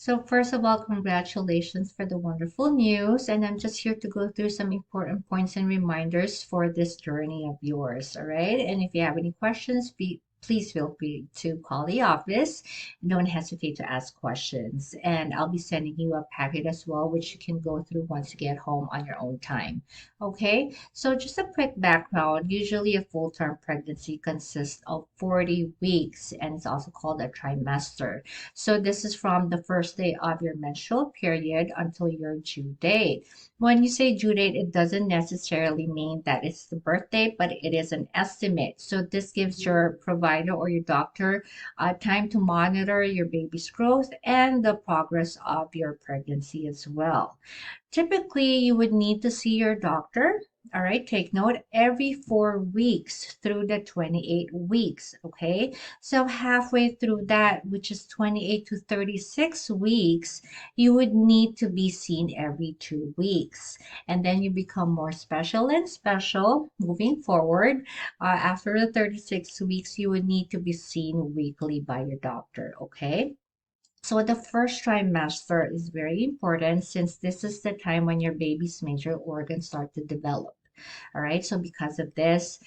So first of all, congratulations for the wonderful news. And I'm just here to go through some important points and reminders for this journey of yours. All right. And if you have any questions, please feel free to call the office. Don't hesitate to ask questions. And I'll be sending you a packet as well, which you can go through once you get home on your own time. Okay. So just a quick background. Usually a full-term pregnancy consists of 40 weeks, and it's also called a trimester. So this is from the first day of your menstrual period until your due date. When you say due date, it doesn't necessarily mean that it's the birth date, but it is an estimate. So this gives your provider or your doctor time to monitor your baby's growth and the progress of your pregnancy as well. Typically, you would need to see your doctor. All right, take note every 4 weeks through the 28 weeks. Okay, so halfway through that, which is 28 to 36 weeks, you would need to be seen every 2 weeks. And then you become more special and special moving forward. After the 36 weeks, you would need to be seen weekly by your doctor. Okay. So the first trimester is very important since this is the time when your baby's major organs start to develop. All right. So because of this,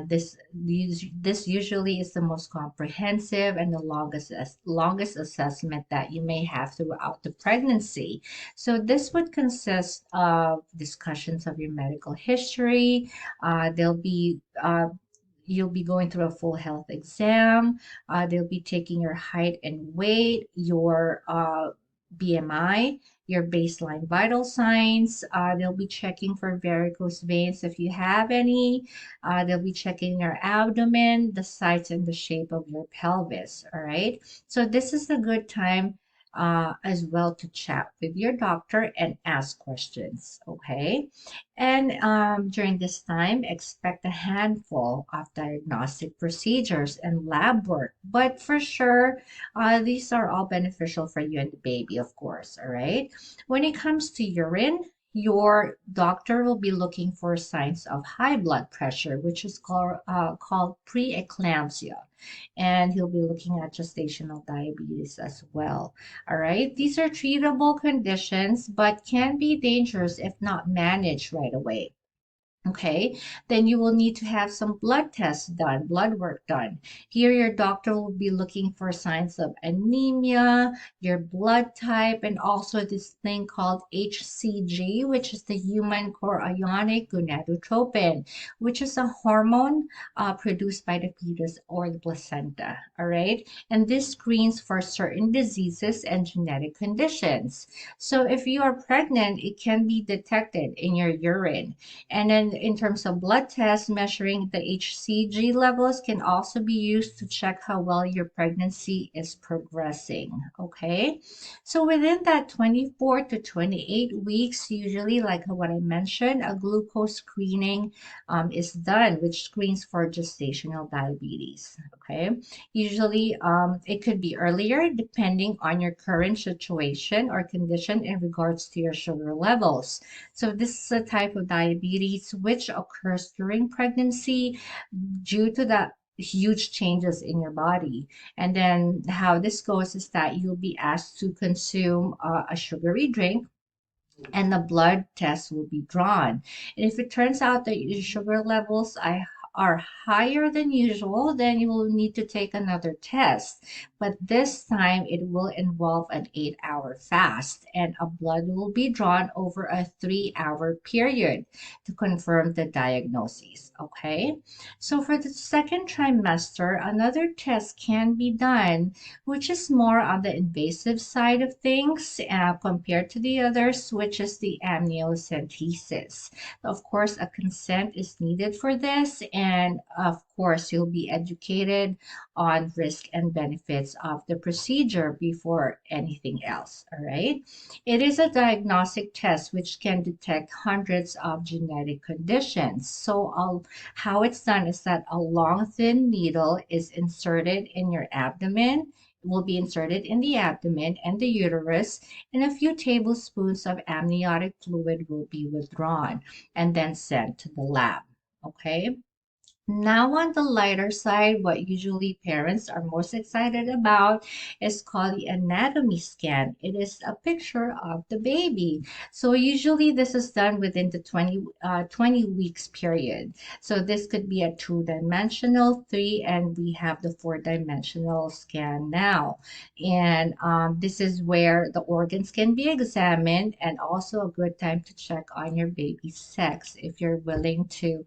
this usually is the most comprehensive and the longest assessment that you may have throughout the pregnancy. So this would consist of discussions of your medical history. There'll be You'll be going through a full health exam. They'll be taking your height and weight, your BMI, your baseline vital signs. They'll be checking for varicose veins if you have any. They'll be checking your abdomen, the size and the shape of your pelvis. All right. So this is a good time as well to chat with your doctor and ask questions. Okay. And during this time, expect a handful of diagnostic procedures and lab work. But for sure, these are all beneficial for you and the baby, of course. All right. When it comes to urine, your doctor will be looking for signs of high blood pressure, which is called preeclampsia. And he'll be looking at gestational diabetes as well. All right. These are treatable conditions, but can be dangerous if not managed right away. Okay, then you will need to have some blood tests done, blood work done. Here, your doctor will be looking for signs of anemia, your blood type, and also this thing called HCG, which is the human chorionic gonadotropin, which is a hormone produced by the fetus or the placenta. All right, and this screens for certain diseases and genetic conditions. So, if you are pregnant, it can be detected in your urine. And then in terms of blood tests, measuring the HCG levels can also be used to check how well your pregnancy is progressing. Okay. So within that 24 to 28 weeks, usually like what I mentioned, a glucose screening is done, which screens for gestational diabetes. Okay. Usually it could be earlier depending on your current situation or condition in regards to your sugar levels. So this is a type of diabetes which occurs during pregnancy due to the huge changes in your body. And then how this goes is that you'll be asked to consume a sugary drink and the blood test will be drawn. And if it turns out that your sugar levels are higher than usual, then you will need to take another test. But this time it will involve an 8-hour fast, and a blood will be drawn over a 3-hour period to confirm the diagnosis. Okay, so for the second trimester, another test can be done, which is more on the invasive side of things compared to the others, which is the amniocentesis. Of course, a consent is needed for this, and of course, you'll be educated on risk and benefits of the procedure before anything else. All right. It is a diagnostic test which can detect hundreds of genetic conditions. So, how it's done is that a long, thin needle is inserted in your abdomen, will be inserted in the abdomen and the uterus, and a few tablespoons of amniotic fluid will be withdrawn and then sent to the lab. Okay. Now, on the lighter side, what usually parents are most excited about is called the anatomy scan. It is a picture of the baby. So, usually, this is done within the 20 weeks period. So, this could be a two-dimensional, three, and we have the four-dimensional scan now. And this is where the organs can be examined, and also a good time to check on your baby's sex if you're willing to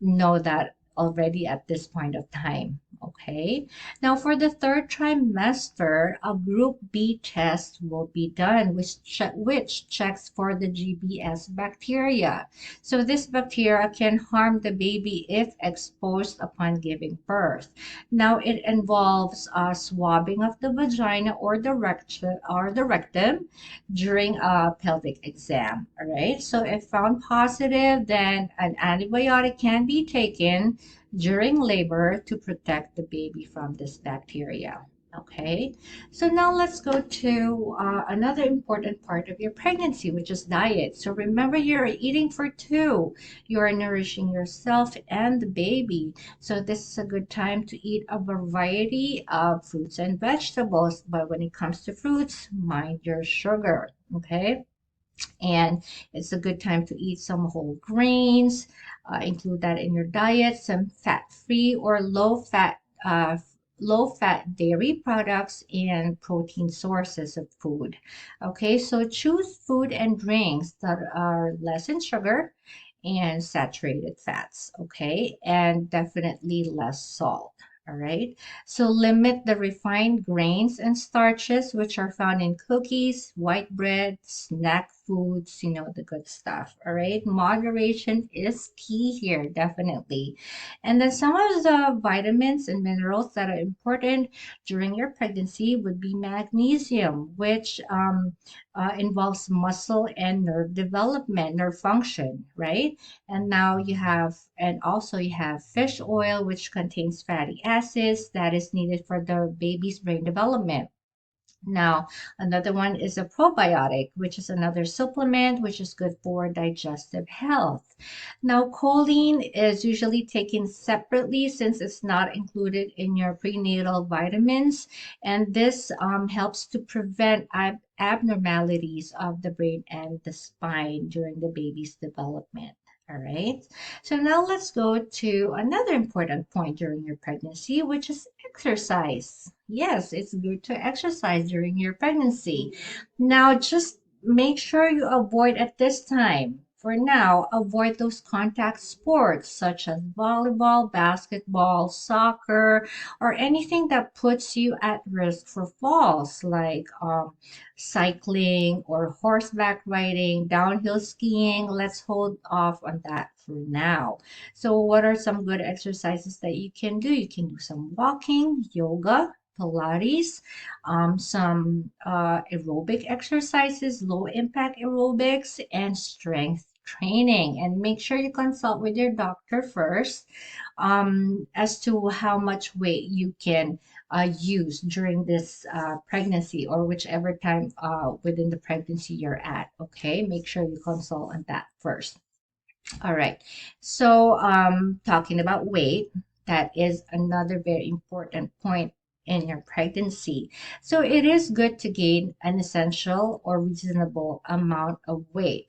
know that already at this point of time. Okay. Now, for the third trimester, a Group B test will be done, which checks for the GBS bacteria. So, this bacteria can harm the baby if exposed upon giving birth. Now, it involves swabbing of the vagina or the rectum during a pelvic exam. All right. So if found positive, then an antibiotic can be taken during labor to protect the baby from this bacteria. Okay, so now let's go to another important part of your pregnancy, which is diet. So remember, you're eating for two. You're nourishing yourself and the baby. So this is a good time to eat a variety of fruits and vegetables. But when it comes to fruits, mind your sugar. Okay, and it's a good time to eat some whole grains, include that in your diet, some fat-free or low fat dairy products and protein sources of food. Okay, so choose food and drinks that are less in sugar and saturated fats, okay, and definitely less salt. All right. So limit the refined grains and starches which are found in cookies, white bread, snack foods, the good stuff. All right. Moderation is key here, definitely. And then some of the vitamins and minerals that are important during your pregnancy would be magnesium, which involves muscle and nerve development, nerve function, right? And now you have fish oil, which contains fatty acids that is needed for the baby's brain development. Now, another one is a probiotic, which is another supplement which is good for digestive health. Now, choline is usually taken separately since it's not included in your prenatal vitamins, and this helps to prevent abnormalities of the brain and the spine during the baby's development. All right. So now let's go to another important point during your pregnancy, which is exercise. Yes, it's good to exercise during your pregnancy. Now, just make sure you avoid at this time, for now, avoid those contact sports such as volleyball, basketball, soccer, or anything that puts you at risk for falls, like cycling or horseback riding, downhill skiing. Let's hold off on that for now. So, what are some good exercises that you can do? You can do some walking, yoga, Pilates, some aerobic exercises, low impact aerobics, and strength training. And make sure you consult with your doctor first as to how much weight you can use during this pregnancy or whichever time within the pregnancy you're at. Okay, make sure you consult on that first. All right. So, talking about weight, that is another very important point in your pregnancy. So, it is good to gain an essential or reasonable amount of weight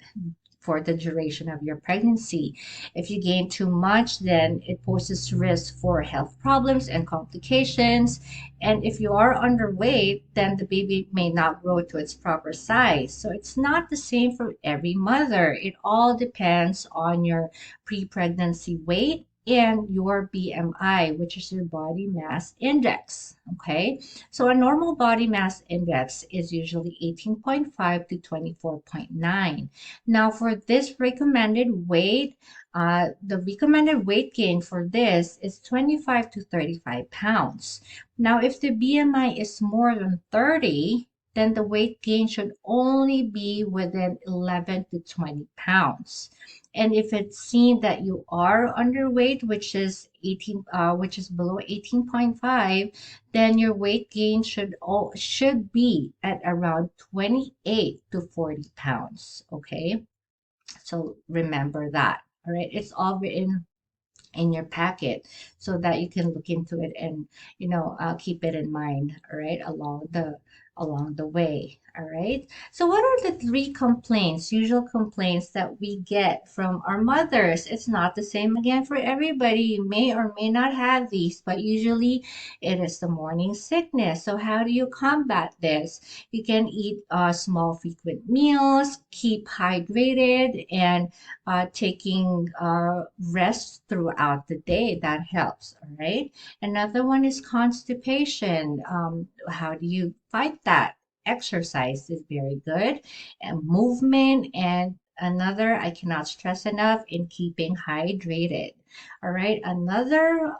for the duration of your pregnancy. If you gain too much, then it poses risk for health problems and complications. And if you are underweight, then the baby may not grow to its proper size. So it's not the same for every mother. It all depends on your pre-pregnancy weight and your BMI, which is your body mass index. Okay, so a normal body mass index is usually 18.5 to 24.9. Now, for this recommended weight, the recommended weight gain for this is 25 to 35 pounds. Now, if the BMI is more than 30, then the weight gain should only be within 11 to 20 pounds. And if it's seen that you are underweight, which is below 18.5, then your weight gain should be at around 28 to 40 pounds. Okay, so remember that. All right, it's all written in your packet so that you can look into it and keep it in mind, all right, along the way. All right, so what are the three complaints, usual complaints that we get from our mothers? It's not the same again for everybody. You may or may not have these, but usually it is the morning sickness. So how do you combat this? You can eat small frequent meals, keep hydrated, and taking rest throughout the day. That helps. All right. Another one is constipation. How do you fight that? Exercise is very good, and movement, and another I cannot stress enough in keeping hydrated. All right. Another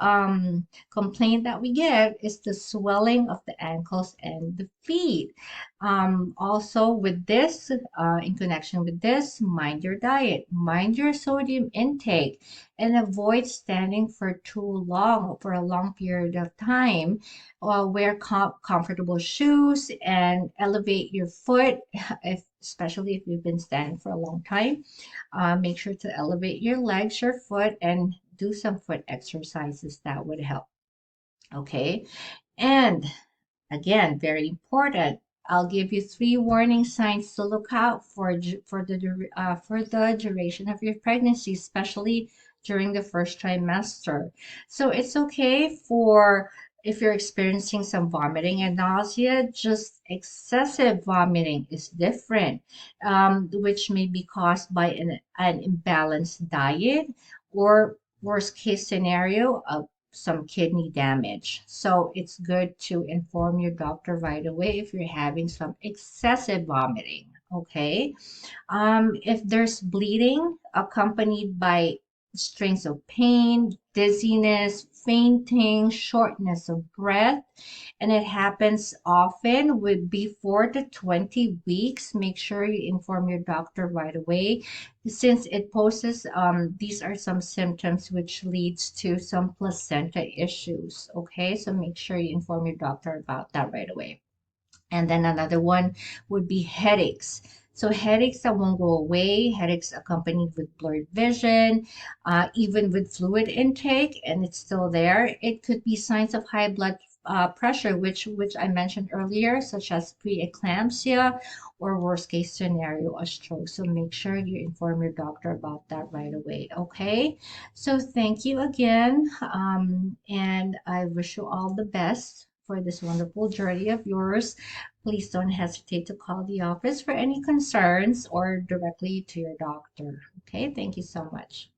complaint that we get is the swelling of the ankles and the feet. Also, with this, in connection with this, mind your diet, mind your sodium intake, and avoid standing for too long, for a long period of time. Wear comfortable shoes and elevate your foot, especially if you've been standing for a long time. Make sure to elevate your legs, your foot, and do some foot exercises that would help. Okay. And again, very important. I'll give you three warning signs to look out for for the duration of your pregnancy, especially during the first trimester. So it's okay for if you're experiencing some vomiting and nausea, just excessive vomiting is different, which may be caused by an imbalanced diet or worst case scenario, some kidney damage. So it's good to inform your doctor right away if you're having some excessive vomiting. Okay. If there's bleeding accompanied by strings of pain, dizziness, fainting, shortness of breath, and it happens often with before the 20 weeks, make sure you inform your doctor right away since it poses these are some symptoms which leads to some placenta issues. Okay, so make sure you inform your doctor about that right away. And then another one would be headaches. So headaches that won't go away, headaches accompanied with blurred vision, even with fluid intake, and it's still there. It could be signs of high blood pressure, which I mentioned earlier, such as preeclampsia or worst case scenario, a stroke. So make sure you inform your doctor about that right away. Okay. So thank you again, and I wish you all the best for this wonderful journey of yours. Please don't hesitate to call the office for any concerns or directly to your doctor. Okay, thank you so much.